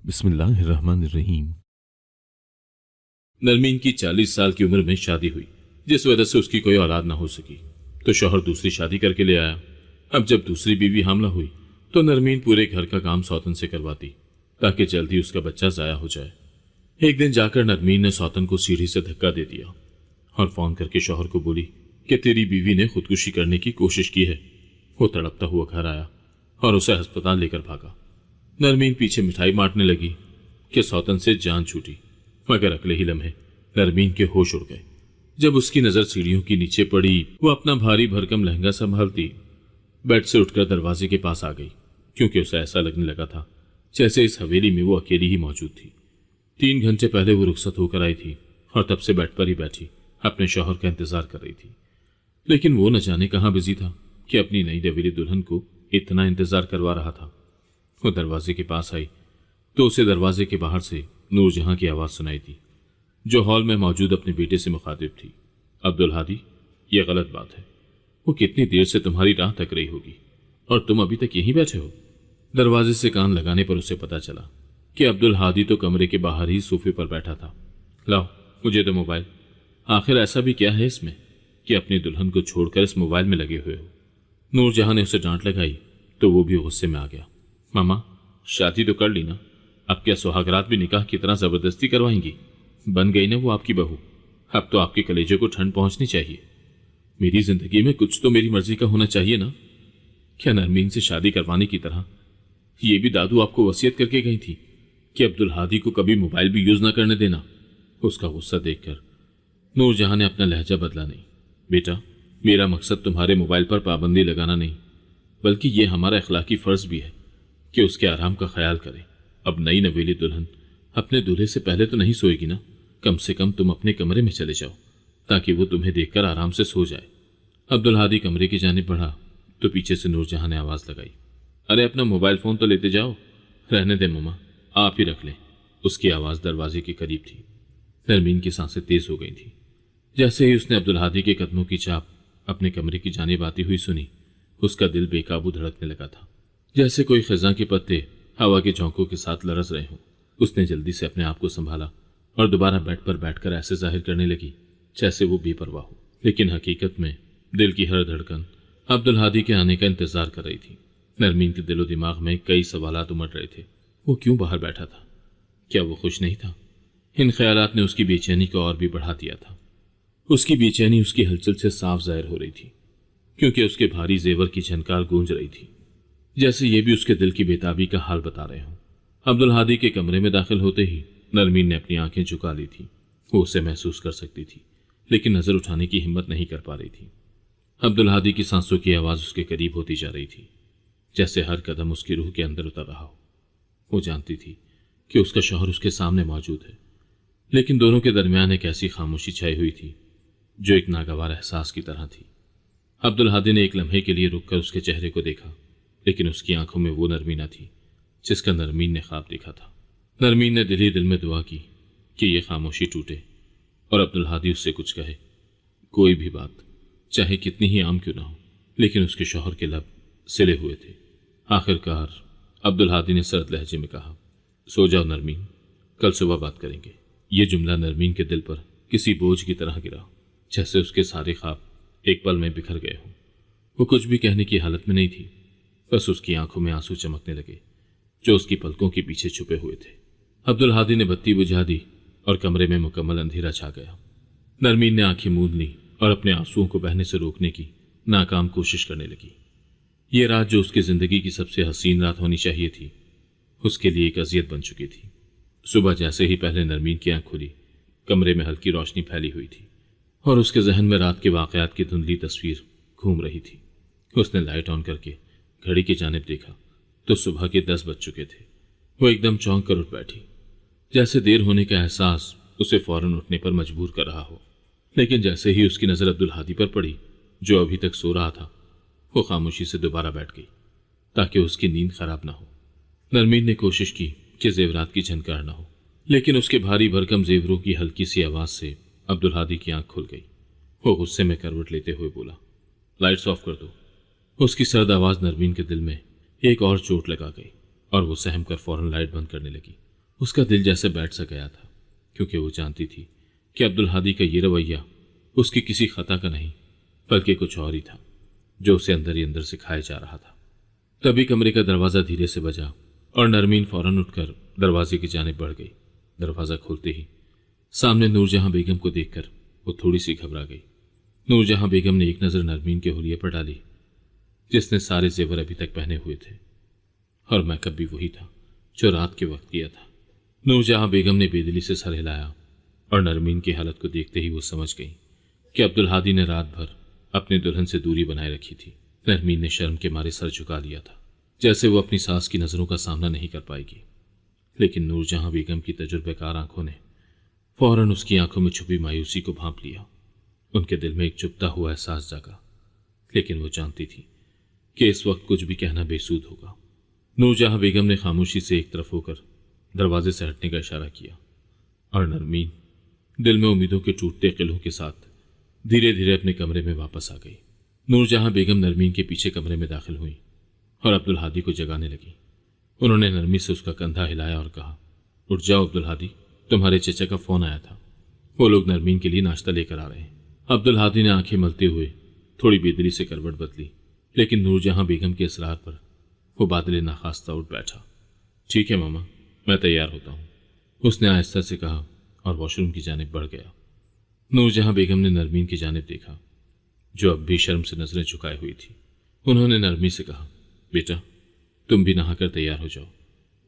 بسم اللہ الرحمن الرحیم۔ نرمین کی 40 سال کی عمر میں شادی ہوئی، جس وجہ سے اس کی کوئی اولاد نہ ہو سکی تو شوہر دوسری شادی کر کے لے آیا۔ اب جب دوسری بیوی حاملہ ہوئی تو نرمین پورے گھر کا کام سوتن سے کرواتی تاکہ جلدی اس کا بچہ ضائع ہو جائے۔ ایک دن جا کر نرمین نے سوتن کو سیڑھی سے دھکا دے دیا اور فون کر کے شوہر کو بولی کہ تیری بیوی نے خودکشی کرنے کی کوشش کی ہے۔ وہ تڑپتا ہوا گھر آیا اور اسے ہسپتال لے کر بھاگا۔ نرمین پیچھے مٹھائی بانٹنے لگی کہ سوتن سے جان چھوٹی، مگر اگلے ہی لمحے نرمین کے ہوش اڑ گئے۔ جب اس کی نظر سیڑھیوں کے نیچے پڑی، وہ اپنا بھاری بھرکم لہنگا سنبھالتی بیڈ سے اٹھ کر دروازے کے پاس آ گئی، کیونکہ اسے ایسا لگنے لگا تھا جیسے اس حویلی میں وہ اکیلی ہی موجود تھی۔ 3 گھنٹے پہلے وہ رخصت ہو کر آئی تھی اور تب سے بیڈ پر ہی بیٹھی اپنے شوہر کا انتظار کر رہی تھی، لیکن وہ نہ جانے کہاں بزی تھا کہ اپنی نئی ڈویلی دلہن کو اتنا انتظار کروا رہا تھا۔ وہ دروازے کے پاس آئی تو اسے دروازے کے باہر سے نور جہاں کی آواز سنائی دی، جو ہال میں موجود اپنے بیٹے سے مخاطب تھی۔ عبدالہادی، یہ غلط بات ہے، وہ کتنی دیر سے تمہاری راہ تک رہی ہوگی اور تم ابھی تک یہیں بیٹھے ہو۔ دروازے سے کان لگانے پر اسے پتا چلا کہ عبدالہادی تو کمرے کے باہر ہی صوفے پر بیٹھا تھا۔ لاؤ مجھے دو موبائل، آخر ایسا بھی کیا ہے اس میں کہ اپنی دلہن کو چھوڑ کر اس موبائل میں لگے ہوئے ہو۔ نور جہاں نے اسے ڈانٹ لگائی تو وہ بھی غصے میں آ گیا۔ ماما، شادی تو کر لی نا، اب کیا سہاگرات بھی نکاح کی طرح زبردستی کروائیں گی؟ بن گئی نا وہ آپ کی بہو، اب تو آپ کے کلیجے کو ٹھنڈ پہنچنی چاہیے۔ میری زندگی میں کچھ تو میری مرضی کا ہونا چاہیے نا۔ کیا نرمین سے شادی کروانے کی طرح یہ بھی دادو آپ کو وصیت کر کے گئی تھی کہ عبدالہادی کو کبھی موبائل بھی یوز نہ کرنے دینا؟ اس کا غصہ دیکھ کر نور جہاں نے اپنا لہجہ بدلا نہیں۔ بیٹا، میرا مقصد تمہارے موبائل پر پابندی لگانا نہیں، بلکہ یہ ہمارا اخلاقی فرض بھی ہے کہ اس کے آرام کا خیال کرے۔ اب نئی نویلی دلہن اپنے دولہے سے پہلے تو نہیں سوئے گی نا، کم سے کم تم اپنے کمرے میں چلے جاؤ تاکہ وہ تمہیں دیکھ کر آرام سے سو جائے۔ عبدالہادی کمرے کی جانب بڑھا تو پیچھے سے نور جہاں نے آواز لگائی، ارے اپنا موبائل فون تو لیتے جاؤ۔ رہنے دے ماما، آپ ہی رکھ لیں۔ اس کی آواز دروازے کے قریب تھی۔ نرمین کی سانسیں تیز ہو گئی تھیں۔ جیسے ہی اس نے عبدالہادی کے قدموں کی چاپ اپنے کمرے کی جانب آتی ہوئی سنی، اس کا دل بے قابو دھڑکنے لگا تھا، جیسے کوئی خزاں کے پتے ہوا کے جھونکوں کے ساتھ لرز رہے ہوں۔ اس نے جلدی سے اپنے آپ کو سنبھالا اور دوبارہ بیڈ پر بیٹھ کر ایسے ظاہر کرنے لگی جیسے وہ بے پرواہ ہو، لیکن حقیقت میں دل کی ہر دھڑکن عبدالہادی کے آنے کا انتظار کر رہی تھی۔ نرمین کے دل و دماغ میں کئی سوالات امڑ رہے تھے۔ وہ کیوں باہر بیٹھا تھا؟ کیا وہ خوش نہیں تھا؟ ان خیالات نے اس کی بے چینی کو اور بھی بڑھا دیا تھا۔ اس کی بے چینی اس کی ہلچل سے صاف ظاہر ہو رہی تھی، کیونکہ اس کے بھاری زیور کی جھنکار گونج رہی تھی، جیسے یہ بھی اس کے دل کی بے تابی کا حال بتا رہے ہوں۔ عبدالہادی کے کمرے میں داخل ہوتے ہی نرمین نے اپنی آنکھیں جھکا لی تھی۔ وہ اسے محسوس کر سکتی تھی، لیکن نظر اٹھانے کی ہمت نہیں کر پا رہی تھی۔ عبدالہادی کی سانسوں کی آواز اس کے قریب ہوتی جا رہی تھی، جیسے ہر قدم اس کی روح کے اندر اتر رہا ہو۔ وہ جانتی تھی کہ اس کا شوہر اس کے سامنے موجود ہے، لیکن دونوں کے درمیان ایک ایسی خاموشی چھائی ہوئی تھی جو ایک ناگوار احساس کی طرح تھی۔ عبدالہادی نے ایک لمحے کے لیے رک کر اس کے چہرے کو دیکھا، لیکن اس کی آنکھوں میں وہ نرمی نہ تھی جس کا نرمین نے خواب دیکھا تھا۔ نرمین نے دل ہی دل میں دعا کی کہ یہ خاموشی ٹوٹے اور عبدالہادی اس سے کچھ کہے، کوئی بھی بات، چاہے کتنی ہی عام کیوں نہ ہو، لیکن اس کے شوہر کے لب سلے ہوئے تھے۔ آخر کار عبدالہادی نے سرد لہجے میں کہا، سو جاؤ نرمین، کل صبح بات کریں گے۔ یہ جملہ نرمین کے دل پر کسی بوجھ کی طرح گرا، جیسے اس کے سارے خواب ایک پل میں بکھر گئے ہوں۔ وہ کچھ بھی کہنے کی حالت میں نہیں تھی، بس اس کی آنکھوں میں آنسو چمکنے لگے جو اس کی پلکوں کے پیچھے چھپے ہوئے تھے۔ عبدالہادی نے بتی بجھا دی اور کمرے میں مکمل اندھیرا چھا گیا۔ نرمین نے آنکھیں موند لی اور اپنے آنسوؤں کو بہنے سے روکنے کی ناکام کوشش کرنے لگی۔ یہ رات جو اس کی زندگی کی سب سے حسین رات ہونی چاہیے تھی، اس کے لیے ایک اذیت بن چکی تھی۔ صبح جیسے ہی پہلے نرمین کی آنکھ کھلی، کمرے میں ہلکی روشنی پھیلی ہوئی تھی اور اس کے ذہن میں رات کے واقعات کی دھندلی تصویر گھوم رہی تھی۔ اس نے لائٹ آن کر کے گھڑی کی جانب دیکھا تو صبح کے 10 بج چکے تھے۔ وہ ایک دم چونک کر اٹھ بیٹھی، جیسے دیر ہونے کا احساس اسے فوراً اٹھنے پر مجبور کر رہا ہو، لیکن جیسے ہی اس کی نظر عبدالہادی پر پڑی جو ابھی تک سو رہا تھا، وہ خاموشی سے دوبارہ بیٹھ گئی تاکہ اس کی نیند خراب نہ ہو۔ نرمین نے کوشش کی کہ زیورات کی جھنکار نہ ہو، لیکن اس کے بھاری بھرکم زیوروں کی ہلکی سی آواز سے عبدالہادی کی آنکھ کھل گئی۔ وہ غصے میں کروٹ لیتے ہوئے بولا، لائٹس آف کر دو۔ اس کی سرد آواز نرمین کے دل میں ایک اور چوٹ لگا گئی اور وہ سہم کر فوراً لائٹ بند کرنے لگی۔ اس کا دل جیسے بیٹھ سا گیا تھا، کیونکہ وہ جانتی تھی کہ عبدالہادی کا یہ رویہ اس کی کسی خطا کا نہیں بلکہ کچھ اور ہی تھا جو اسے اندر ہی اندر سکھایا جا رہا تھا۔ تبھی کمرے کا دروازہ دھیرے سے بجا اور نرمین فوراً اٹھ کر دروازے کی جانب بڑھ گئی۔ دروازہ کھولتے ہی سامنے نور جہاں بیگم کو دیکھ کر وہ تھوڑی سی گھبرا گئی۔ نور جہاں بیگم نے ایک نظر نرمین کے حلیے پر ڈالی جس نے سارے زیور ابھی تک پہنے ہوئے تھے، اور میک اپ بھی وہی تھا جو رات کے وقت کیا تھا۔ نور جہاں بیگم نے بے دلی سے سر ہلایا اور نرمین کی حالت کو دیکھتے ہی وہ سمجھ گئی کہ عبدالہادی نے رات بھر اپنے دلہن سے دوری بنائے رکھی تھی۔ نرمین نے شرم کے مارے سر جھکا لیا تھا، جیسے وہ اپنی ساس کی نظروں کا سامنا نہیں کر پائے گی، لیکن نور جہاں بیگم کی تجربہ کار آنکھوں نے فوراً اس کی آنکھوں میں چھپی مایوسی کو بھانپ لیا۔ ان کے دل میں ایک چپتا ہوا احساس جاگا، لیکن وہ جانتی تھی کہ اس وقت کچھ بھی کہنا بے سود ہوگا۔ نور جہاں بیگم نے خاموشی سے ایک طرف ہو کر دروازے سے ہٹنے کا اشارہ کیا، اور نرمین دل میں امیدوں کے ٹوٹتے قلعوں کے ساتھ دھیرے دھیرے اپنے کمرے میں واپس آ گئی۔ نور جہاں بیگم نرمین کے پیچھے کمرے میں داخل ہوئی اور عبدالہادی کو جگانے لگی۔ انہوں نے نرمی سے اس کا کندھا ہلایا اور کہا، اٹھ جاؤ عبدالہادی، تمہارے چچا کا فون آیا تھا، وہ لوگ نرمین کے لیے ناشتہ لے کر آ رہے ہیں۔ عبدالہادی نے آنکھیں ملتے ہوئے تھوڑی بےدلی سے کروٹ بدلی، لیکن نور جہاں بیگم کے اصرار پر وہ بادل ناخواستہ اٹھ بیٹھا۔ ٹھیک ہے ماما، میں تیار ہوتا ہوں، اس نے آہستہ سے کہا اور واش روم کی جانب بڑھ گیا۔ نور جہاں بیگم نے نرمین کی جانب دیکھا جو اب بھی شرم سے نظریں جھکائے ہوئی تھی۔ انہوں نے نرمی سے کہا، بیٹا تم بھی نہا کر تیار ہو جاؤ،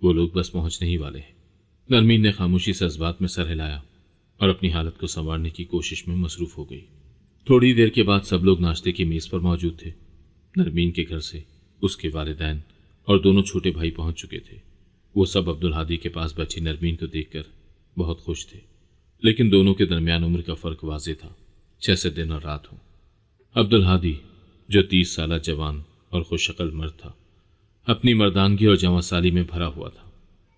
وہ لوگ بس پہنچنے ہی والے ہیں۔ نرمین نے خاموشی سے اس بات میں سر ہلایا اور اپنی حالت کو سنوارنے کی کوشش میں مصروف ہو گئی۔ تھوڑی دیر کے بعد سب لوگ ناشتے کی میز پر موجود تھے۔ نرمین کے گھر سے اس کے والدین اور دونوں چھوٹے بھائی پہنچ چکے تھے۔ وہ سب عبدالہادی کے پاس بیٹھی نرمین کو دیکھ کر بہت خوش تھے، لیکن دونوں کے درمیان عمر کا فرق واضح تھا، جیسے دن اور رات ہو۔ عبدالہادی جو 30 سالہ جوان اور خوش شکل مرد تھا، اپنی مردانگی اور جواں سالی میں بھرا ہوا تھا،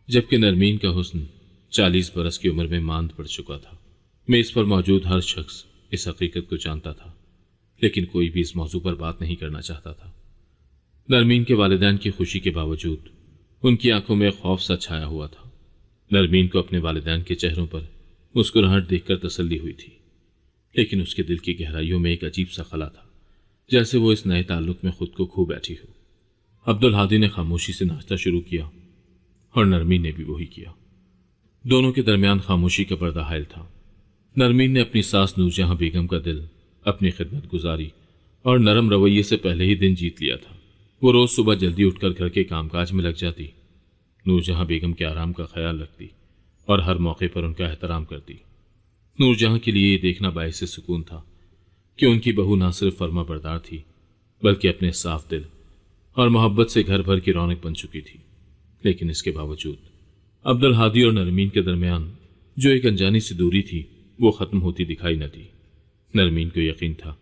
جبکہ نرمین کا حسن 40 برس کی عمر میں ماند پڑ چکا تھا۔ میز پر موجود ہر شخص اس حقیقت کو جانتا تھا، لیکن کوئی بھی اس موضوع پر بات نہیں کرنا چاہتا تھا۔ نرمین کے والدین کی خوشی کے باوجود ان کی آنکھوں میں خوف سا چھایا ہوا تھا۔ نرمین کو اپنے والدین کے چہروں پر مسکراہٹ دیکھ کر تسلی ہوئی تھی، لیکن اس کے دل کی گہرائیوں میں ایک عجیب سا خلا تھا، جیسے وہ اس نئے تعلق میں خود کو کھو بیٹھی ہو۔ عبدالہادی نے خاموشی سے ناشتہ شروع کیا اور نرمین نے بھی وہی کیا۔ دونوں کے درمیان خاموشی کا پردہ حائل تھا۔ نرمین نے اپنی ساس نور جہاں بیگم کا دل اپنی خدمت گزاری اور نرم رویے سے پہلے ہی دن جیت لیا تھا۔ وہ روز صبح جلدی اٹھ کر گھر کے کام کاج میں لگ جاتی، نور جہاں بیگم کے آرام کا خیال رکھتی اور ہر موقع پر ان کا احترام کرتی۔ نور جہاں کے لیے یہ دیکھنا باعث سکون تھا کہ ان کی بہو نہ صرف فرما بردار تھی بلکہ اپنے صاف دل اور محبت سے گھر بھر کی رونق بن چکی تھی۔ لیکن اس کے باوجود عبدالہادی اور نرمین کے درمیان جو ایک انجانی سی دوری تھی وہ ختم ہوتی دکھائی نہ دی۔ نرمین کو یقین تھا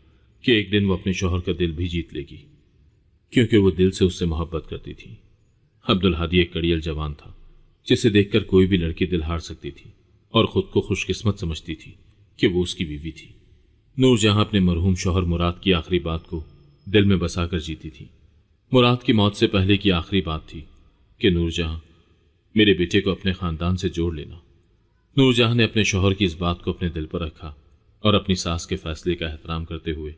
کہ ایک دن وہ اپنے شوہر کا دل بھی جیت لے گی، کیونکہ وہ دل سے اس سے محبت کرتی تھی۔ عبدالہادی ایک کڑیل جوان تھا جسے دیکھ کر کوئی بھی لڑکی دل ہار سکتی تھی، اور خود کو خوش قسمت سمجھتی تھی کہ وہ اس کی بیوی تھی۔ نور جہاں اپنے مرحوم شوہر مراد کی آخری بات کو دل میں بسا کر جیتی تھی۔ مراد کی موت سے پہلے کی آخری بات تھی کہ نور جہاں میرے بیٹے کو اپنے خاندان سے جوڑ لینا۔ نور جہاں نے اپنے شوہر کی اس بات کو اپنے دل پر رکھا اور اپنی ساس کے فیصلے کا احترام کرتے ہوئے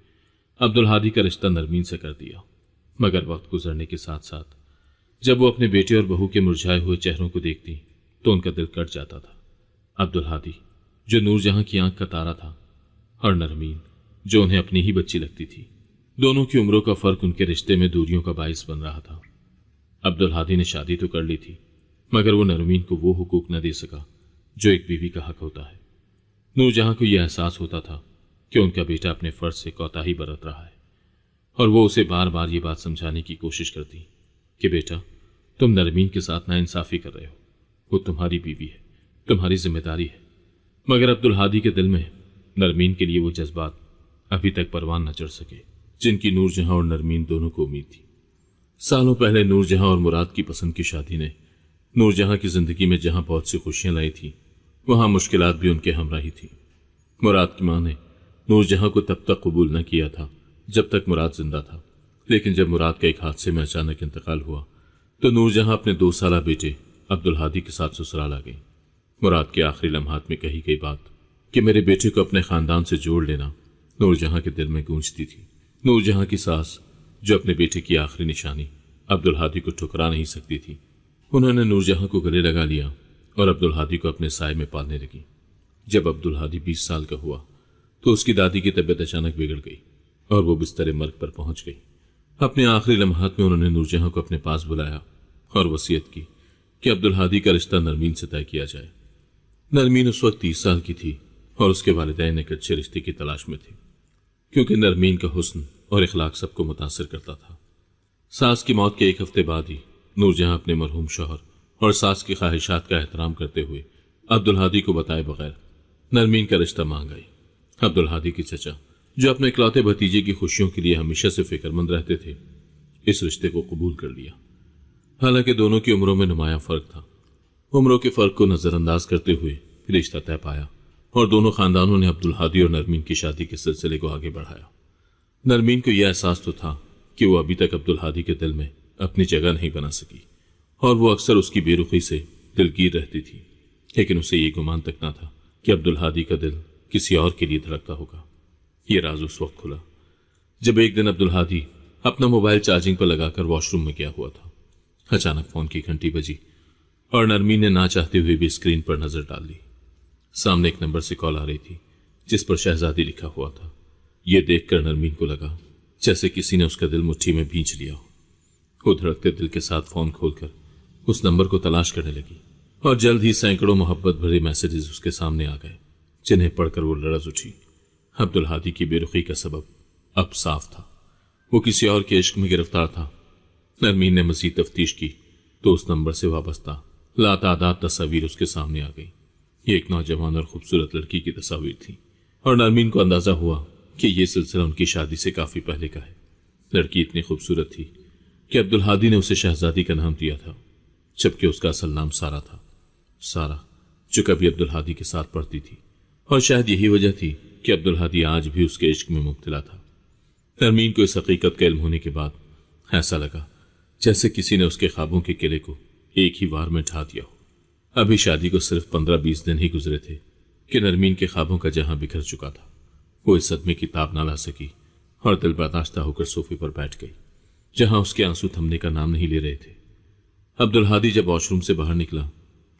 عبدالہادی کا رشتہ نرمین سے کر دیا۔ مگر وقت گزرنے کے ساتھ ساتھ جب وہ اپنے بیٹے اور بہو کے مرجھائے ہوئے چہروں کو دیکھتی تو ان کا دل کٹ جاتا تھا۔ عبدالہادی جو نور جہاں کی آنکھ کا تارا تھا، اور نرمین جو انہیں اپنی ہی بچی لگتی تھی، دونوں کی عمروں کا فرق ان کے رشتے میں دوریوں کا باعث بن رہا تھا۔ عبدالہادی نے شادی تو کر لی تھی، مگر وہ نرمین کو وہ حقوق نہ دے سکا جو ایک بیوی کا حق ہوتا ہے۔ نور جہاں کو یہ احساس ہوتا تھا کہ ان کا بیٹا اپنے فرض سے کوتاہی برت رہا ہے، اور وہ اسے بار بار یہ بات سمجھانے کی کوشش کرتی کہ بیٹا تم نرمین کے ساتھ ناانصافی کر رہے ہو، وہ تمہاری بیوی ہے، تمہاری ذمہ داری ہے۔ مگر عبدالہادی کے دل میں نرمین کے لیے وہ جذبات ابھی تک پروان نہ چڑھ سکے جن کی نور جہاں اور نرمین دونوں کو امید تھی۔ سالوں پہلے نور جہاں اور مراد کی پسند کی شادی نے نور جہاں کی زندگی میں جہاں بہت سی خوشیاں لائی تھی، وہاں مشکلات بھی ان کے ہمراہی تھی۔ مراد کی ماں نے نور جہاں کو تب تک قبول نہ کیا تھا جب تک مراد زندہ تھا، لیکن جب مراد کا ایک حادثے میں اچانک انتقال ہوا تو نور جہاں اپنے 2 سالہ بیٹے عبدالہادی کے ساتھ سسرال آ گئی۔ مراد کے آخری لمحات میں کہی گئی بات کہ میرے بیٹے کو اپنے خاندان سے جوڑ لینا نور جہاں کے دل میں گونجتی تھی۔ نور جہاں کی ساس، جو اپنے بیٹے کی آخری نشانی عبدالہادی کو ٹھکرا نہیں سکتی تھی، انہوں نے نور جہاں کو گلے لگا لیا اور عبدالہادی کو اپنے سائے میں پالنے لگی۔ جب عبدالہادی 20 سال کا ہوا تو اس کی دادی کی طبیعت اچانک بگڑ گئی اور وہ بستر مرگ پر پہنچ گئی۔ اپنے آخری لمحات میں انہوں نے نور جہاں کو اپنے پاس بلایا اور وصیت کی کہ عبدالہادی کا رشتہ نرمین سے طے کیا جائے۔ نرمین اس وقت 30 سال کی تھی اور اس کے والدین ایک اچھے رشتے کی تلاش میں تھے، کیونکہ نرمین کا حسن اور اخلاق سب کو متاثر کرتا تھا۔ ساس کی موت کے 1 ہفتے بعد ہی نور جہاں اپنے مرحوم شوہر اور ساس کی خواہشات کا احترام کرتے ہوئے عبدالہادی کو بتائے بغیر نرمین کا رشتہ مانگ آئی۔ عبدالہادی کی چچا، جو اپنے اکلوتے بھتیجے کی خوشیوں کے لیے ہمیشہ سے فکر مند رہتے تھے، اس رشتے کو قبول کر لیا۔ حالانکہ دونوں کی عمروں میں نمایاں فرق تھا، عمروں کے فرق کو نظر انداز کرتے ہوئے رشتہ طے پایا اور دونوں خاندانوں نے عبدالہادی اور نرمین کی شادی کے سلسلے کو آگے بڑھایا۔ نرمین کو یہ احساس تو تھا کہ وہ ابھی تک عبدالہادی کے دل میں اپنی جگہ نہیں بنا سکی اور وہ اکثر اس کی بے رخی سے دلگیر رہتی تھی، لیکن اسے یہ گمان تک نہ تھا کہ عبدالہادی کا دل کسی اور کے لیے دھڑکتا ہوگا۔ یہ راز اس وقت کھلا جب ایک دن عبدالہادی اپنا موبائل چارجنگ پر لگا کر واش روم میں گیا ہوا تھا۔ اچانک فون کی گھنٹی بجی اور نرمین نے نہ چاہتے ہوئے بھی اسکرین پر نظر ڈال لی۔ سامنے ایک نمبر سے کال آ رہی تھی جس پر شہزادی لکھا ہوا تھا۔ یہ دیکھ کر نرمین کو لگا جیسے کسی نے اس کا دل مٹھی میں بھینچ لیا ہو۔ وہ دھڑکتے دل کے ساتھ فون کھول کر اس نمبر کو تلاش کرنے لگی اور جلد ہی سینکڑوں محبت بھرے میسیجز اس کے سامنے آ گئے، جنہیں پڑھ کر وہ لرز اٹھی۔ عبدالہادی کی بے رخی کا سبب اب صاف تھا، وہ کسی اور کے عشق میں گرفتار تھا۔ نرمین نے مزید تفتیش کی تو اس نمبر سے وابستہ لاتعداد تصاویر اس کے سامنے آ گئی۔ یہ ایک نوجوان اور خوبصورت لڑکی کی تصاویر تھی اور نرمین کو اندازہ ہوا کہ یہ سلسلہ ان کی شادی سے کافی پہلے کا ہے۔ لڑکی اتنی خوبصورت تھی کہ عبدالہادی نے اسے شہزادی کا نام دیا تھا، جبکہ اس کا اصل نام سارا تھا۔ سارا جو کبھی عبدالہادی کے ساتھ پڑھتی تھی، اور شاید یہی وجہ تھی کہ عبدالہادی آج بھی اس کے عشق میں مبتلا تھا۔ نرمین کو اس حقیقت کا علم ہونے کے بعد ایسا لگا جیسے کسی نے اس کے خوابوں کے قلعے کو ایک ہی بار میں ڈھا دیا ہو۔ ابھی شادی کو صرف 15-20 دن ہی گزرے تھے کہ نرمین کے خوابوں کا جہاں بکھر چکا تھا۔ وہ اس صدمے کی تاب نہ لا سکی اور دل برداشتہ ہو کر صوفے پر بیٹھ گئی، جہاں اس کے آنسو تھمنے کا نام نہیں لے رہے تھے۔ عبدالہادی جب واش روم سے باہر نکلا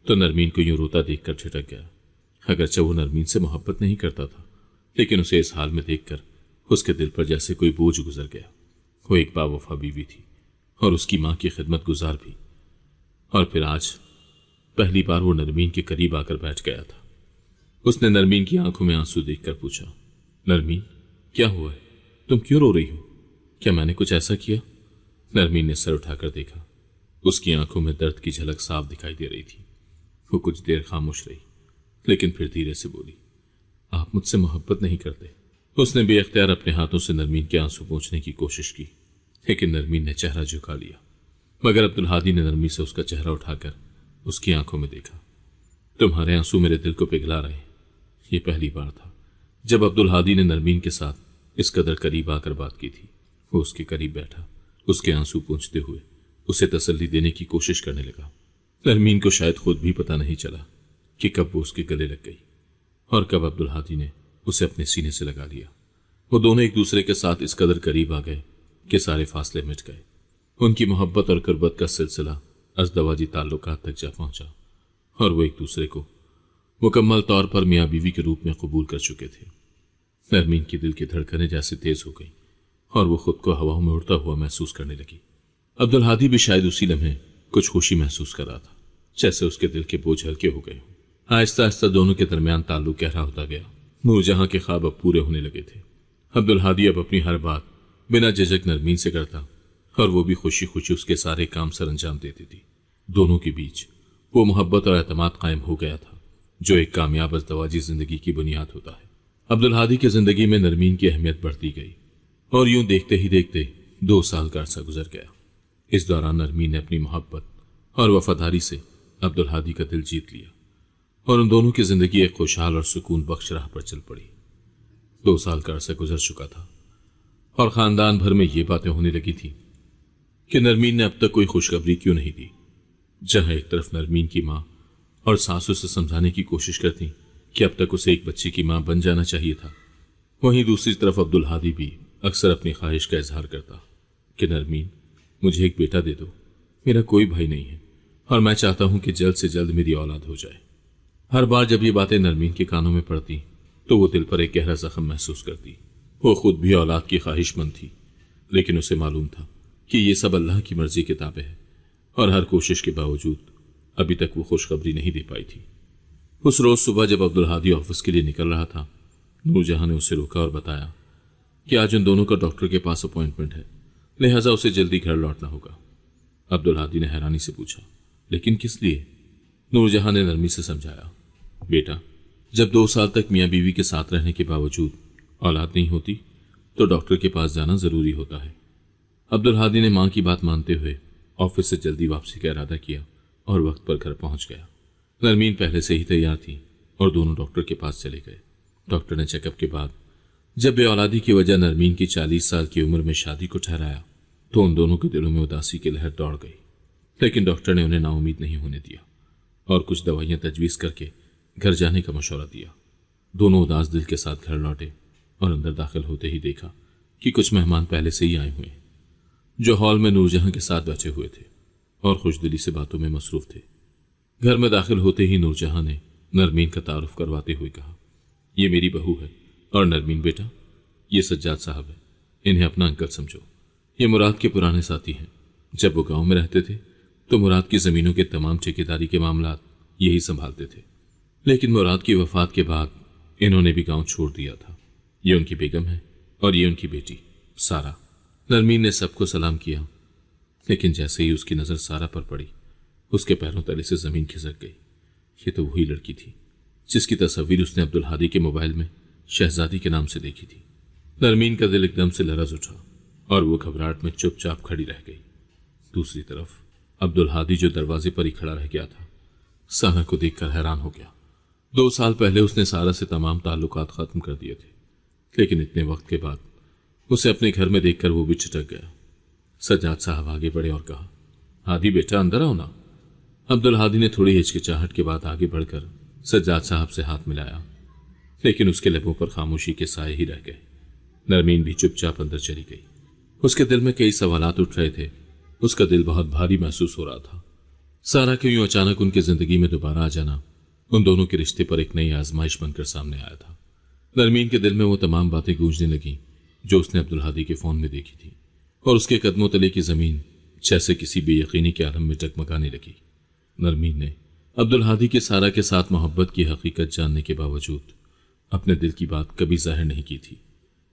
تو نرمین کو یوں روتا دیکھ کر ٹھٹک گیا۔ اگرچہ وہ نرمین سے محبت نہیں کرتا تھا، لیکن اسے اس حال میں دیکھ کر اس کے دل پر جیسے کوئی بوجھ گزر گیا۔ وہ ایک باوفا بیوی تھی اور اس کی ماں کی خدمت گزار بھی، اور پھر آج پہلی بار وہ نرمین کے قریب آ کر بیٹھ گیا تھا۔ اس نے نرمین کی آنکھوں میں آنسو دیکھ کر پوچھا، نرمین کیا ہوا ہے؟ تم کیوں رو رہی ہو؟ کیا میں نے کچھ ایسا کیا؟ نرمین نے سر اٹھا کر دیکھا، اس کی آنکھوں میں درد کی جھلک صاف دکھائی دے رہی تھی۔ وہ کچھ دیر خاموش رہی، لیکن پھر دھیرے سے بولی، آپ مجھ سے محبت نہیں کرتے؟ اس نے بے اختیار اپنے ہاتھوں سے نرمین کے آنسو پونچھنے کی کوشش کی، لیکن نرمین نے چہرہ جھکا لیا۔ مگر عبدالہادی نے نرمی سے اس کا چہرہ اٹھا کر اس کی آنکھوں میں دیکھا۔ تمہارے آنسو میرے دل کو پگھلا رہے ہیں۔ یہ پہلی بار تھا جب عبدالہادی نے نرمین کے ساتھ اس قدر قریب آ کر بات کی تھی۔ وہ اس کے قریب بیٹھا، اس کے آنسو پونچھتے ہوئے اسے تسلی دینے کی کوشش کرنے لگا۔ نرمین کو شاید خود بھی پتہ نہیں چلا کہ کب وہ اس کے گلے لگ گئی اور کب عبدالہادی نے اسے اپنے سینے سے لگا لیا۔ وہ دونوں ایک دوسرے کے ساتھ اس قدر قریب آ گئے کہ سارے فاصلے مٹ گئے۔ ان کی محبت اور قربت کا سلسلہ ازدواجی تعلقات تک جا پہنچا اور وہ ایک دوسرے کو مکمل طور پر میاں بیوی کے روپ میں قبول کر چکے تھے۔ نرمین کی دل کی دھڑکنیں جیسے تیز ہو گئیں اور وہ خود کو ہواؤں میں اڑتا ہوا محسوس کرنے لگی۔ عبدالہادی بھی شاید اسی لمحے کچھ خوشی محسوس کر رہا تھا، جیسے اس کے دل کے بوجھ ہلکے ہو گئے ہوں۔ آہستہ آہستہ دونوں کے درمیان تعلق گہرا ہوتا گیا۔ نور جہاں کے خواب اب پورے ہونے لگے تھے۔ عبدالہادی اب اپنی ہر بات بنا جھجک نرمین سے کرتا اور وہ بھی خوشی خوشی اس کے سارے کام سر انجام دیتی تھی۔ دونوں کے بیچ وہ محبت اور اعتماد قائم ہو گیا تھا جو ایک کامیاب ازدواجی زندگی کی بنیاد ہوتا ہے۔ عبدالہادی کی زندگی میں نرمین کی اہمیت بڑھتی گئی اور یوں دیکھتے ہی دیکھتے 2 سال کا عرصہ گزر گیا۔ اس دوران نرمین نے اپنی محبت اور وفاداری سے عبدالہادی کا دل جیت لیا اور ان دونوں کی زندگی ایک خوشحال اور سکون بخش راہ پر چل پڑی۔ 2 سال کا عرصہ گزر چکا تھا اور خاندان بھر میں یہ باتیں ہونے لگی تھی کہ نرمین نے اب تک کوئی خوشخبری کیوں نہیں دی۔ جہاں ایک طرف نرمین کی ماں اور ساس اسے سمجھانے کی کوشش کرتی کہ اب تک اسے ایک بچے کی ماں بن جانا چاہیے تھا، وہیں دوسری طرف عبدالہادی بھی اکثر اپنی خواہش کا اظہار کرتا کہ نرمین مجھے ایک بیٹا دے دو، میرا کوئی بھائی نہیں ہے اور میں چاہتا ہوں کہ جلد سے جلد میری اولاد ہو جائے۔ ہر بار جب یہ باتیں نرمین کے کانوں میں پڑتی تو وہ دل پر ایک گہرا زخم محسوس کرتی۔ وہ خود بھی اولاد کی خواہش مند تھی، لیکن اسے معلوم تھا کہ یہ سب اللہ کی مرضی کے تابع ہے، اور ہر کوشش کے باوجود ابھی تک وہ خوشخبری نہیں دے پائی تھی۔ اس روز صبح جب عبدالہادی آفس کے لیے نکل رہا تھا، نور جہاں نے اسے روکا اور بتایا کہ آج ان دونوں کا ڈاکٹر کے پاس اپوائنٹمنٹ ہے، لہٰذا اسے جلدی گھر لوٹنا ہوگا۔ عبدالہادی نے حیرانی سے پوچھا، لیکن کس لیے؟ نور جہاں نے نرمی سے سمجھایا، بیٹا جب 2 سال تک میاں بیوی کے ساتھ رہنے کے باوجود اولاد نہیں ہوتی تو ڈاکٹر کے پاس جانا ضروری ہوتا ہے۔ عبدالہادی نے ماں کی بات مانتے ہوئے آفس سے جلدی واپسی کا ارادہ کیا اور وقت پر گھر پہنچ گیا۔ نرمین پہلے سے ہی تیار تھی اور دونوں ڈاکٹر کے پاس چلے گئے۔ ڈاکٹر نے چیک اپ کے بعد جب بے اولادی کی وجہ نرمین کی 40 سال کی عمر میں شادی کو ٹھہرایا تو ان دونوں کے دلوں میں اداسی کی لہر دوڑ گئی، لیکن ڈاکٹر نے انہیں نا امید نہیں ہونے دیا اور کچھ دوائیاں تجویز کر کے گھر جانے کا مشورہ دیا۔ دونوں اداس دل کے ساتھ گھر لوٹے اور اندر داخل ہوتے ہی دیکھا کہ کچھ مہمان پہلے سے ہی آئے ہوئے ہیں، جو ہال میں نور جہاں کے ساتھ بیٹھے ہوئے تھے اور خوش دلی سے باتوں میں مصروف تھے۔ گھر میں داخل ہوتے ہی نور جہاں نے نرمین کا تعارف کرواتے ہوئے کہا، یہ میری بہو ہے، اور نرمین بیٹا یہ سجاد صاحب ہے، انہیں اپنا انکل سمجھو۔ یہ مراد کے پرانے ساتھی ہیں، جب وہ گاؤں میں رہتے تھے تو مراد کی زمینوں کے تمام ٹھیکیداری کے معاملات یہی سنبھالتے تھے، لیکن مراد کی وفات کے بعد انہوں نے بھی گاؤں چھوڑ دیا تھا۔ یہ ان کی بیگم ہے اور یہ ان کی بیٹی سارا۔ نرمین نے سب کو سلام کیا، لیکن جیسے ہی اس کی نظر سارا پر پڑی اس کے پیروں تلے سے زمین کھسک گئی۔ یہ تو وہی لڑکی تھی جس کی تصویر اس نے عبدالہادی کے موبائل میں شہزادی کے نام سے دیکھی تھی۔ نرمین کا دل ایک دم سے لرز اٹھا اور وہ گھبراہٹ میں چپ چاپ کھڑی رہ گئی۔ دوسری طرف عبدالہادی جو دروازے پر ہی کھڑا رہ گیا تھا، سارا کو دیکھ کر حیران ہو گیا۔ 2 سال پہلے اس نے سارا سے تمام تعلقات ختم کر دیے تھے، لیکن اتنے وقت کے بعد اسے اپنے گھر میں دیکھ کر وہ بھی چھٹک گیا۔ سجاد صاحب آگے بڑھے اور کہا، ہادی بیٹا اندر آؤ نا۔ عبدالہادی نے تھوڑی ہچکچاہٹ کے بعد آگے بڑھ کر سجاد صاحب سے ہاتھ ملایا، لیکن اس کے لبوں پر خاموشی کے سائے ہی رہ گئے۔ نرمین بھی چپ چاپ اندر چلی گئی۔ اس کے دل میں کئی سوالات اٹھ رہے تھے، اس کا دل بہت بھاری محسوس ہو رہا تھا۔ سارا کے یوں اچانک ان کی زندگی میں دوبارہ آ جانا ان دونوں کے رشتے پر ایک نئی آزمائش بن کر سامنے آیا تھا۔ نرمین کے دل میں وہ تمام باتیں گونجنے لگیں جو اس نے عبدالہادی کے فون میں دیکھی تھی، اور اس کے قدموں تلے کی زمین جیسے کسی بے یقینی کے عالم میں ٹگمگانے لگی۔ نرمین نے عبدالہادی کے سارا کے ساتھ محبت کی حقیقت جاننے کے باوجود اپنے دل کی بات کبھی ظاہر نہیں کی تھی۔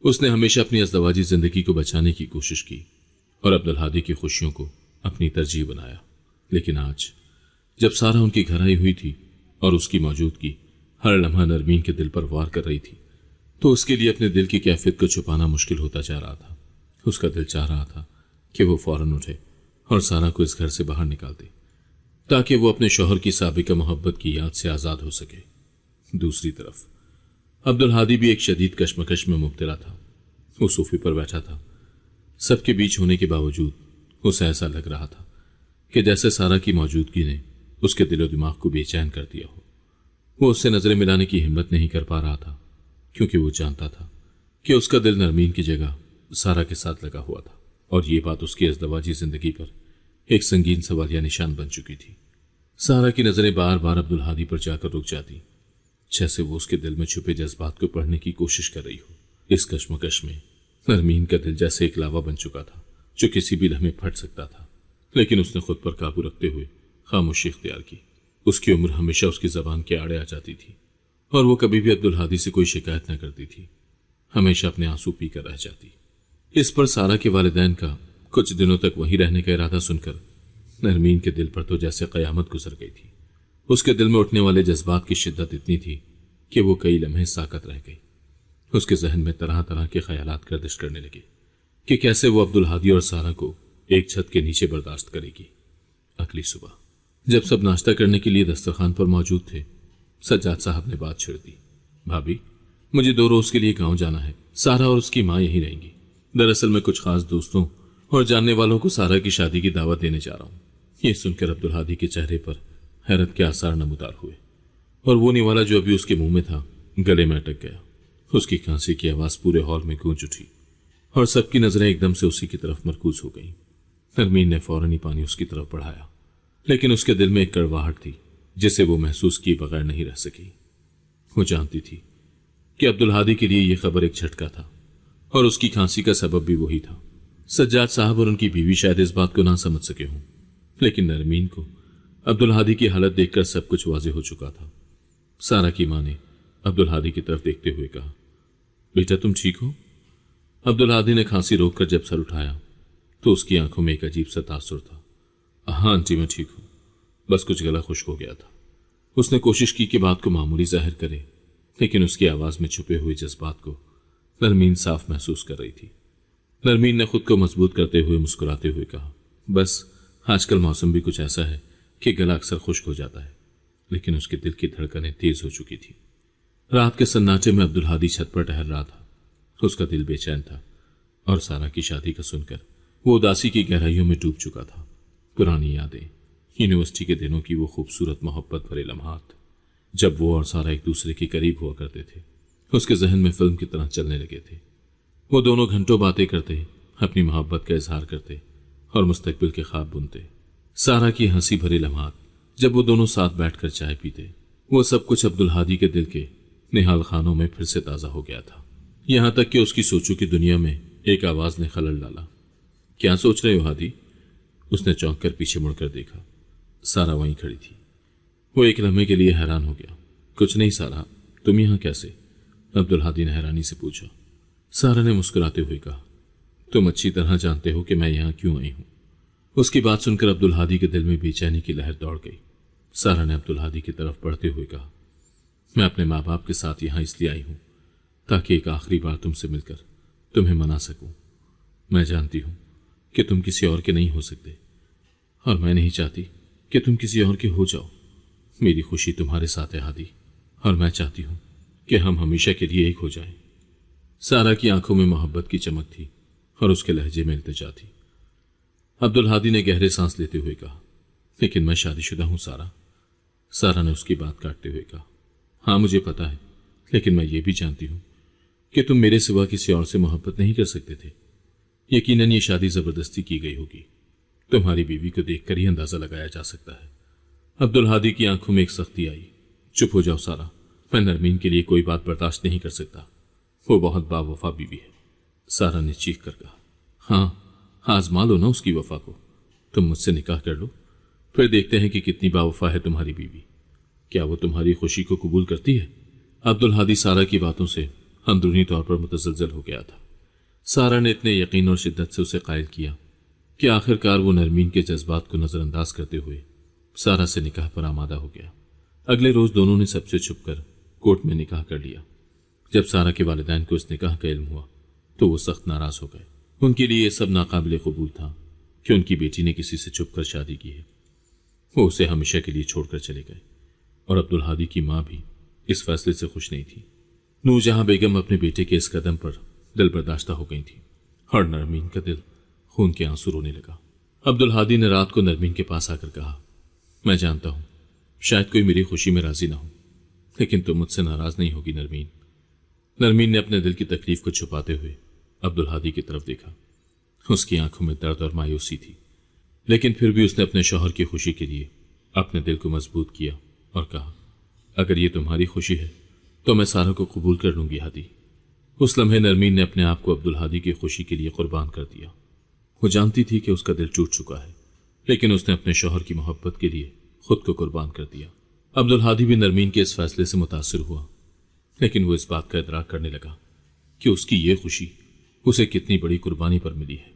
اس نے ہمیشہ اپنی ازدواجی زندگی کو بچانے کی کوشش کی اور عبدالہادی کی خوشیوں کو اپنی ترجیح بنایا، لیکن آج جب سارا ان کی گھر آئی ہوئی تھی اور اس کی موجودگی ہر لمحہ نرمین کے دل پر وار کر رہی تھی تو اس کے لیے اپنے دل کی کیفیت کو چھپانا مشکل ہوتا جا رہا تھا۔ اس کا دل چاہ رہا تھا کہ وہ فوراً اٹھے اور سارا کو اس گھر سے باہر نکال دے تاکہ وہ اپنے شوہر کی سابقہ محبت کی یاد سے آزاد ہو سکے۔ دوسری طرف عبدالہادی بھی ایک شدید کشمکش میں مبتلا تھا۔ وہ صوفے پر بیٹھا تھا، سب کے بیچ ہونے کے باوجود اسے ایسا لگ رہا تھا کہ جیسے سارا کی موجودگی نے اس کے دل و دماغ کو بے چین کر دیا ہو۔ وہ اس سے نظریں ملانے کی ہمت نہیں کر پا رہا تھا، کیونکہ وہ جانتا تھا کہ اس کا دل نرمین کی جگہ سارا کے ساتھ لگا ہوا تھا، اور یہ بات اس کی ازدواجی زندگی پر ایک سنگین سوالیہ نشان بن چکی تھی۔ سارا کی نظریں بار بار عبدالہادی پر جا کر رک جاتی، جیسے وہ اس کے دل میں چھپے جذبات کو پڑھنے کی کوشش کر رہی ہو۔ اس کشمکش میں نرمین کا دل جیسے ایک لاوا بن چکا تھا جو کسی بھی لمحے پھٹ سکتا تھا، لیکن اس نے خود پر قابو رکھتے ہوئے خاموشی اختیار کی۔ اس کی عمر ہمیشہ اس کی زبان کے آڑے آ جاتی تھی، اور وہ کبھی بھی عبدالہادی سے کوئی شکایت نہ کرتی تھی، ہمیشہ اپنے آنسو پی کر رہ جاتی۔ اس پر سارا کے والدین کا کچھ دنوں تک وہیں رہنے کا ارادہ سن کر نرمین کے دل پر تو جیسے قیامت گزر گئی تھی۔ اس کے دل میں اٹھنے والے جذبات کی شدت اتنی تھی کہ وہ کئی لمحے ساکت رہ گئی۔ اس کے ذہن میں طرح طرح کے خیالات گردش کرنے لگے کہ کیسے وہ عبدالہادی اور سارا کو ایک چھت کے نیچے برداشت کرے گی۔ اگلی صبح جب سب ناشتہ کرنے کے لیے دسترخوان پر موجود تھے، سجاد صاحب نے بات چھڑ دی، بھابھی مجھے 2 روز کے لیے گاؤں جانا ہے، سارا اور اس کی ماں یہیں رہیں گی۔ دراصل میں کچھ خاص دوستوں اور جاننے والوں کو سارا کی شادی کی دعوت دینے جا رہا ہوں۔ یہ سن کر عبدالہادی کے چہرے پر حیرت کے آثار نمودار ہوئے اور وہ نوالا جو ابھی اس کے منہ میں تھا گلے میں اٹک گیا۔ اس کی کھانسی کی آواز پورے ہال میں گونج اٹھی اور سب کی نظریں ایک دم سے اسی کی طرف مرکوز ہو گئیں۔ نرمین نے فوراً ہی پانی اس کی طرف بڑھایا، لیکن اس کے دل میں ایک کڑواہٹ تھی جسے وہ محسوس کیے بغیر نہیں رہ سکی۔ وہ جانتی تھی کہ عبدالہادی کے لیے یہ خبر ایک جھٹکا تھا اور اس کی کھانسی کا سبب بھی وہی تھا۔ سجاد صاحب اور ان کی بیوی شاید اس بات کو نہ سمجھ سکے ہوں، لیکن نرمین کو عبدالہادی کی حالت دیکھ کر سب کچھ واضح ہو چکا تھا۔ سارا کی ماں نے عبدالہادی کی طرف دیکھتے ہوئے کہا، بیٹا تم ٹھیک ہو؟ عبدالہادی نے کھانسی روک کر جب سر اٹھایا تو اس کی آنکھوں میں ایک عجیب سا تاثر تھا۔ ہاں آنٹی میں ٹھیک ہوں، بس کچھ گلا خشک ہو گیا تھا۔ اس نے کوشش کی کہ بات کو معمولی ظاہر کرے، لیکن اس کی آواز میں چھپے ہوئے جذبات کو نرمین صاف محسوس کر رہی تھی۔ نرمین نے خود کو مضبوط کرتے ہوئے مسکراتے ہوئے کہا، بس آج کل موسم بھی کچھ ایسا ہے کہ گلا اکثر خشک ہو جاتا ہے۔ لیکن اس کے دل کی دھڑکنیں تیز ہو چکی تھی۔ رات کے سناٹے میں عبدالہادی چھت پر ٹہل رہا تھا۔ اس کا دل بے چین تھا اور سارا کی شادی کا سن کر وہ اداسی کی گہرائیوں میں ڈوب چکا تھا۔ پرانی یادیں، یونیورسٹی کے دنوں کی وہ خوبصورت محبت بھرے لمحات جب وہ اور سارا ایک دوسرے کے قریب ہوا کرتے تھے، اس کے ذہن میں فلم کی طرح چلنے لگے تھے۔ وہ دونوں گھنٹوں باتیں کرتے، اپنی محبت کا اظہار کرتے اور مستقبل کے خواب بنتے۔ سارا کی ہنسی بھرے لمحات جب وہ دونوں ساتھ بیٹھ کر چائے پیتے، وہ سب کچھ عبدالہادی کے دل کے نہال خانوں میں پھر سے تازہ ہو گیا تھا۔ یہاں تک کہ اس کی سوچوں کی دنیا میں ایک آواز نے خلل ڈالا۔ کیا سوچ رہے ہو ہادی؟ اس نے چونک کر پیچھے مڑ کر دیکھا۔ سارا وہیں کھڑی تھی۔ وہ ایک لمحے کے لیے حیران ہو گیا۔ کچھ نہیں سارا، تم یہاں کیسے؟ عبدالہادی نے حیرانی سے پوچھا۔ سارا نے مسکراتے ہوئے کہا، تم اچھی طرح جانتے ہو کہ میں یہاں کیوں آئی ہوں۔ اس کی بات سن کر عبدالہادی کے دل میں بے چینی کی لہر دوڑ گئی۔ سارا نے عبدالہادی کی طرف بڑھتے ہوئے کہا، میں اپنے ماں باپ کے ساتھ یہاں اس لیے آئی ہوں تاکہ ایک آخری بار تم سے مل کر تمہیں منا سکوں۔ میں جانتی ہوں کہ تم کسی اور کے نہیں ہو سکتے اور میں نہیں چاہتی کہ تم کسی اور کے ہو جاؤ۔ میری خوشی تمہارے ساتھ ہے ہادی، اور میں چاہتی ہوں کہ ہم ہمیشہ کے لیے ایک ہو جائیں۔ سارا کی آنکھوں میں محبت کی چمک تھی اور اس کے لہجے میں التجا تھی۔ عبدالہادی نے گہرے سانس لیتے ہوئے کہا، لیکن میں شادی شدہ ہوں سارا۔ سارا نے اس کی بات کاٹتے ہوئے کہا، ہاں مجھے پتا ہے، لیکن میں یہ بھی جانتی ہوں کہ تم میرے سوا کسی اور سے محبت نہیں کر سکتے تھے۔ یقیناً یہ شادی زبردستی کی گئی ہوگی۔ تمہاری بیوی کو دیکھ کر ہی اندازہ لگایا جا سکتا ہے۔ عبدالہادی کی آنکھوں میں ایک سختی آئی۔ چپ ہو جاؤ سارا، میں نرمین کے لیے کوئی بات برداشت نہیں کر سکتا۔ وہ بہت باوفا بیوی ہے۔ سارا نے چیخ کر کہا، ہاں آزما لو نا اس کی وفا کو۔ تم مجھ سے نکاح کر لو، پھر دیکھتے ہیں کہ کتنی باوفا ہے تمہاری بیوی۔ کیا وہ تمہاری خوشی کو قبول کرتی ہے؟ عبدالہادی سارا کی باتوں سے اندرونی طور پر متزلزل ہو گیا تھا۔ سارا نے اتنے یقین اور شدت سے اسے قائل کیا کہ آخر کار وہ نرمین کے جذبات کو نظر انداز کرتے ہوئے سارا سے نکاح پر آمادہ ہو گیا۔ اگلے روز دونوں نے سب سے چھپ کر کورٹ میں نکاح کر لیا۔ جب سارا کے والدین کو اس نکاح کا علم ہوا تو وہ سخت ناراض ہو گئے۔ ان کے لیے یہ سب ناقابل قبول تھا کہ ان کی بیٹی نے کسی سے چھپ کر شادی کی ہے۔ وہ اسے ہمیشہ کے لیے چھوڑ کر چلے گئے، اور عبدالہادی کی ماں بھی اس فیصلے سے خوش نہیں تھی۔ نور جہاں بیگم اپنے بیٹے کے اس قدم پر دل برداشتہ ہو گئی تھی، اور نرمین کا دل خون کے آنسو رونے لگا۔ عبدالہادی نے رات کو نرمین کے پاس آ کر کہا، میں جانتا ہوں شاید کوئی میری خوشی میں راضی نہ ہو، لیکن تم مجھ سے ناراض نہیں ہوگی نرمین۔ نرمین نے اپنے دل کی تکلیف کو چھپاتے ہوئے عبدالہادی کی طرف دیکھا۔ اس کی آنکھوں میں درد اور مایوسی تھی، لیکن پھر بھی اس نے اپنے شوہر کی خوشی کے لیے اپنے دل کو مضبوط کیا اور کہا، اگر یہ تمہاری خوشی ہے تو میں سارا کو قبول کر لوں گی ہادی۔ اس لمحے نرمین نے اپنے آپ کو عبدالہادی کی خوشی کے لیے قربان کر دیا۔ وہ جانتی تھی کہ اس کا دل ٹوٹ چکا ہے، لیکن اس نے اپنے شوہر کی محبت کے لیے خود کو قربان کر دیا۔ عبدالہادی بھی نرمین کے اس فیصلے سے متاثر ہوا، لیکن وہ اس بات کا ادراک کرنے لگا کہ اس کی یہ خوشی اسے کتنی بڑی قربانی پر ملی ہے۔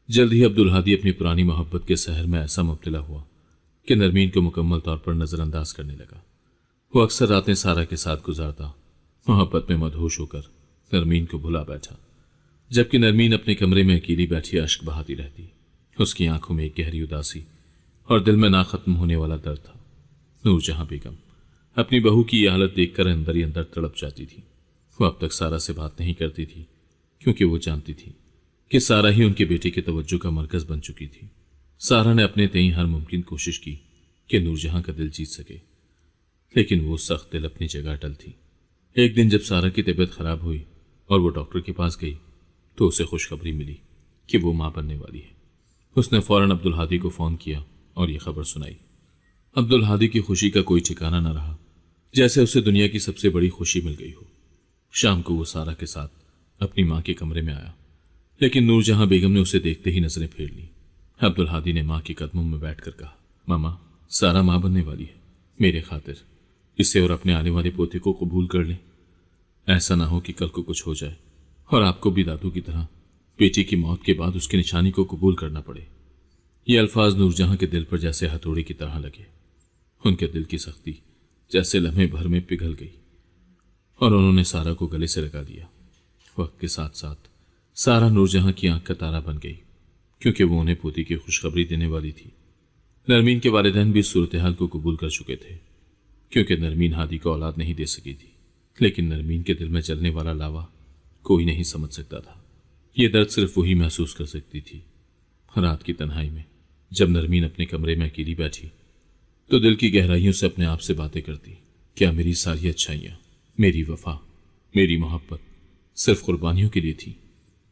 جلد ہی عبدالہادی اپنی پرانی محبت کے سحر میں ایسا مبتلا ہوا کہ نرمین کو مکمل طور پر نظر انداز کرنے لگا۔ وہ اکثر راتیں سارا کے ساتھ گزارتا، محبت میں مدہوش ہو کر نرمین کو بھلا بیٹھا، جبکہ نرمین اپنے کمرے میں اکیلی بیٹھی اشک بہاتی رہتی۔ اس کی آنکھوں میں ایک گہری اداسی اور دل میں نہ ختم ہونے والا درد تھا۔ نور جہاں بیگم اپنی بہو کی یہ حالت دیکھ کر اندر ہی اندر تڑپ جاتی تھی۔ وہ اب تک سارا سے بات نہیں کرتی تھی، کیونکہ وہ جانتی تھی کہ سارا ہی ان کے بیٹے کی توجہ کا مرکز بن چکی تھی۔ سارا نے اپنے تئیں ہر ممکن کوشش کی کہ نور جہاں کا دل جیت سکے، لیکن وہ سخت دل اپنی جگہ اٹل تھی۔ ایک دن جب سارا کی طبیعت خراب ہوئی اور وہ ڈاکٹر کے پاس گئی تو اسے خوشخبری ملی کہ وہ ماں بننے والی ہے۔ اس نے فوراً عبدالہادی کو فون کیا اور یہ خبر سنائی۔ عبدالہادی کی خوشی کا کوئی ٹھکانہ نہ رہا، جیسے اسے دنیا کی سب سے بڑی خوشی مل گئی ہو۔ شام کو وہ سارا کے ساتھ اپنی ماں کے کمرے میں آیا، لیکن نور جہاں بیگم نے اسے دیکھتے ہی نظریں پھیر لی۔ عبدالہادی نے ماں کے قدموں میں بیٹھ کر کہا، ماما، سارا ماں بننے والی ہے، میرے خاطر اسے اور اپنے آنے والے پوتے کو قبول کر لیں۔ ایسا نہ ہو کہ کل کو کچھ ہو جائے اور آپ کو بھی دادو کی طرح بیٹی کی موت کے بعد اس کی نشانی کو قبول کرنا پڑے۔ یہ الفاظ نور جہاں کے دل پر جیسے ہتھوڑی کی طرح لگے۔ ان کے دل کی سختی جیسے لمحے بھر میں پگھل گئی اور انہوں نے سارا کو گلے سے لگا دیا۔ وقت کے ساتھ ساتھ سارا نور جہاں کی آنکھ کا تارا بن گئی، کیونکہ وہ انہیں پوتی کی خوشخبری دینے والی تھی۔ نرمین کے والدین بھی اس صورتحال کو قبول کر چکے تھے، کیونکہ نرمین ہادی کو اولاد نہیں دے سکی تھی، لیکن نرمین کے دل میں جلنے والا لاوا کوئی نہیں سمجھ سکتا تھا۔ یہ درد صرف وہی محسوس کر سکتی تھی۔ رات کی تنہائی میں جب نرمین اپنے کمرے میں اکیلی بیٹھی تو دل کی گہرائیوں سے اپنے آپ سے باتیں کرتی، کیا میری ساری اچھائیاں، میری وفا، میری محبت صرف قربانیوں کے لیے تھی؟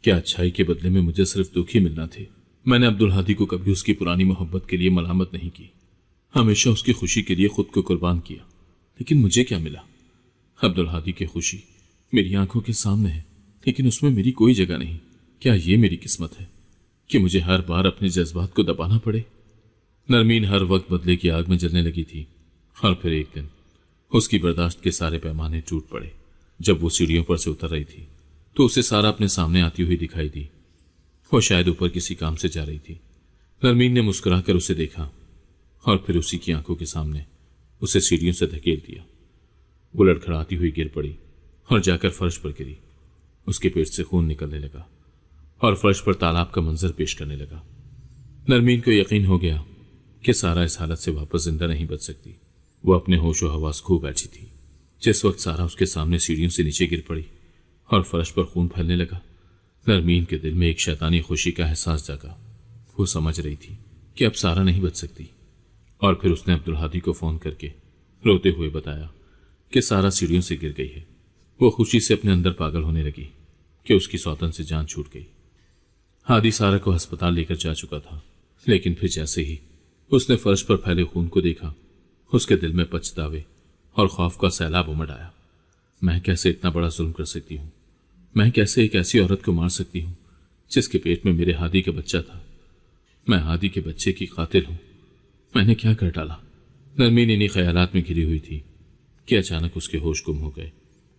کیا اچھائی کے بدلے میں مجھے صرف دکھ ہی ملنا تھے؟ میں نے عبدالہادی کو کبھی اس کی پرانی محبت کے لیے ملامت نہیں کی، ہمیشہ اس کی خوشی کے لیے خود کو قربان کیا، لیکن مجھے کیا ملا؟ عبدالہادی کی خوشی میری آنکھوں کے سامنے ہے، لیکن اس میں میری کوئی جگہ نہیں۔ کیا یہ میری قسمت ہے کہ مجھے ہر بار اپنے جذبات کو دبانا پڑے؟ نرمین ہر وقت بدلے کی آگ میں جلنے لگی تھی، اور پھر ایک دن اس کی برداشت کے سارے پیمانے ٹوٹ پڑے۔ جب وہ سیڑھیوں پر سے اتر رہی تھی تو اسے سارا اپنے سامنے آتی ہوئی دکھائی دی۔ وہ شاید اوپر کسی کام سے جا رہی تھی۔ نرمین نے مسکرا کر اسے دیکھا اور پھر اسی کی آنکھوں کے سامنے اسے سیڑھیوں سے دھکیل دیا۔ وہ لڑکھڑاتی ہوئی گر پڑی اور جا کر فرش پر گری۔ اس کے پیٹ سے خون نکلنے لگا اور فرش پر تالاب کا منظر پیش کرنے لگا۔ نرمین کو یقین ہو گیا کہ سارا اس حالت سے واپس زندہ نہیں بچ سکتی۔ وہ اپنے ہوش و حواس کھو بیٹھی تھی۔ جس وقت سارا اس کے سامنے سیڑھیوں سے نیچے گر پڑی اور فرش پر خون پھیلنے لگا، نرمین کے دل میں ایک شیطانی خوشی کا احساس جاگا۔ وہ سمجھ رہی تھی کہ اب سارا نہیں بچ سکتی، اور پھر اس نے عبدالہادی کو فون کر کے روتے ہوئے بتایا کہ سارا سیڑھیوں سے گر گئی ہے۔ وہ خوشی سے اپنے اندر پاگل ہونے لگی کہ اس کی سوتن سے جان چھوٹ گئی۔ ہادی سارا کو ہسپتال لے کر جا چکا تھا، لیکن پھر جیسے ہی اس نے فرش پر پھیلے خون کو دیکھا، اس کے دل میں پچھتاوے اور خوف کا سیلاب امڑ آیا۔ میں کیسے اتنا بڑا ظلم کر سکتی ہوں؟ میں کیسے ایک ایسی عورت کو مار سکتی ہوں جس کے پیٹ میں میرے ہادی کا بچہ تھا؟ میں ہادی کے بچے کی قاتل ہوں۔ میں نے کیا کر ڈالا؟ نرمین انہی خیالات میں گھری ہوئی تھی کہ اچانک اس کے ہوش گم ہو گئے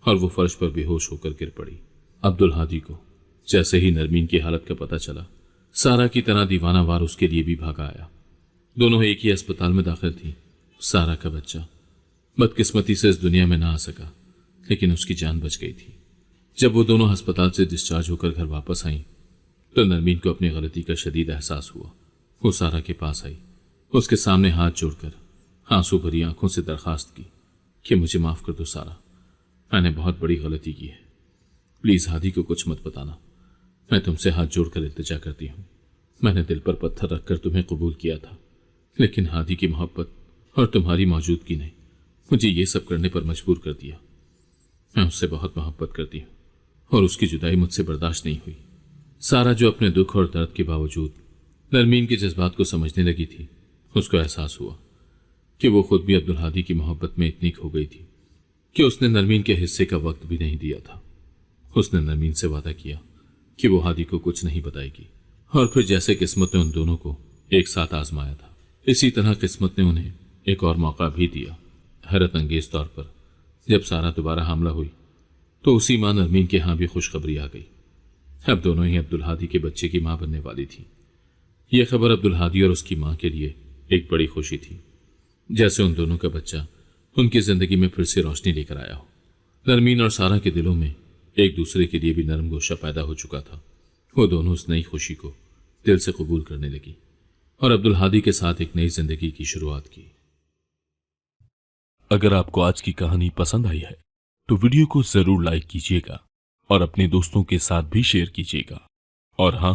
اور وہ فرش پر بے ہوش ہو کر گر پڑی۔ عبدالہادی کو جیسے ہی نرمین کی حالت کا پتہ چلا، سارا کی طرح دیوانہ وار اس کے لیے بھی بھاگا آیا۔ دونوں ایک ہی اسپتال میں داخل تھی۔ سارا کا بچہ بدقسمتی سے اس دنیا میں نہ آ سکا، لیکن اس کی جان بچ گئی تھی۔ جب وہ دونوں ہسپتال سے ڈسچارج ہو کر گھر واپس آئیں تو نرمین کو اپنی غلطی کا شدید احساس ہوا۔ وہ سارا کے پاس آئی، اس کے سامنے ہاتھ جوڑ کر آنسو بھری آنکھوں سے درخواست کی کہ مجھے معاف کر دو سارا، میں نے بہت بڑی غلطی کی ہے، پلیز ہادی کو کچھ مت بتانا، میں تم سے ہاتھ جوڑ کر التجا کرتی ہوں۔ میں نے دل پر پتھر رکھ کر تمہیں قبول کیا تھا، لیکن ہادی کی محبت اور تمہاری موجودگی نے مجھے یہ سب کرنے پر مجبور کر دیا۔ میں اس سے بہت محبت کرتی ہوں اور اس کی جدائی مجھ سے برداشت نہیں ہوئی۔ سارا جو اپنے دکھ اور درد کے باوجود نرمین کے جذبات کو سمجھنے لگی تھی، اس کو احساس ہوا کہ وہ خود بھی عبدالہادی کی محبت میں اتنی کھو گئی تھی کہ اس نے نرمین کے حصے کا وقت بھی نہیں دیا تھا۔ اس نے نرمین سے وعدہ کیا کہ وہ ہادی کو کچھ نہیں بتائے گی، اور پھر جیسے قسمت نے ان دونوں کو ایک ساتھ آزمایا تھا، اسی طرح قسمت نے انہیں ایک اور موقع بھی دیا۔ حیرت انگیز طور پر جب سارا دوبارہ حاملہ ہوئی تو اسی ماں نرمین کے ہاں بھی خوشخبری آ گئی۔ اب دونوں ہی عبدالہادی کے بچے کی ماں بننے والی تھی۔ یہ خبر عبدالہادی اور اس کی ماں کے لیے ایک بڑی خوشی تھی، جیسے ان دونوں کا بچہ ان کی زندگی میں پھر سے روشنی لے کر آیا ہو۔ نرمین اور سارا کے دلوں میں ایک دوسرے کے لیے بھی نرم گوشہ پیدا ہو چکا تھا۔ وہ دونوں اس نئی خوشی کو دل سے قبول کرنے لگی اور عبدالہادی کے ساتھ ایک نئی زندگی کی شروعات کی۔ اگر آپ کو آج کی کہانی پسند آئی ہے تو ویڈیو کو ضرور لائک کیجیے گا اور اپنے دوستوں کے ساتھ بھی شیئر کیجیے گا، اور ہاں،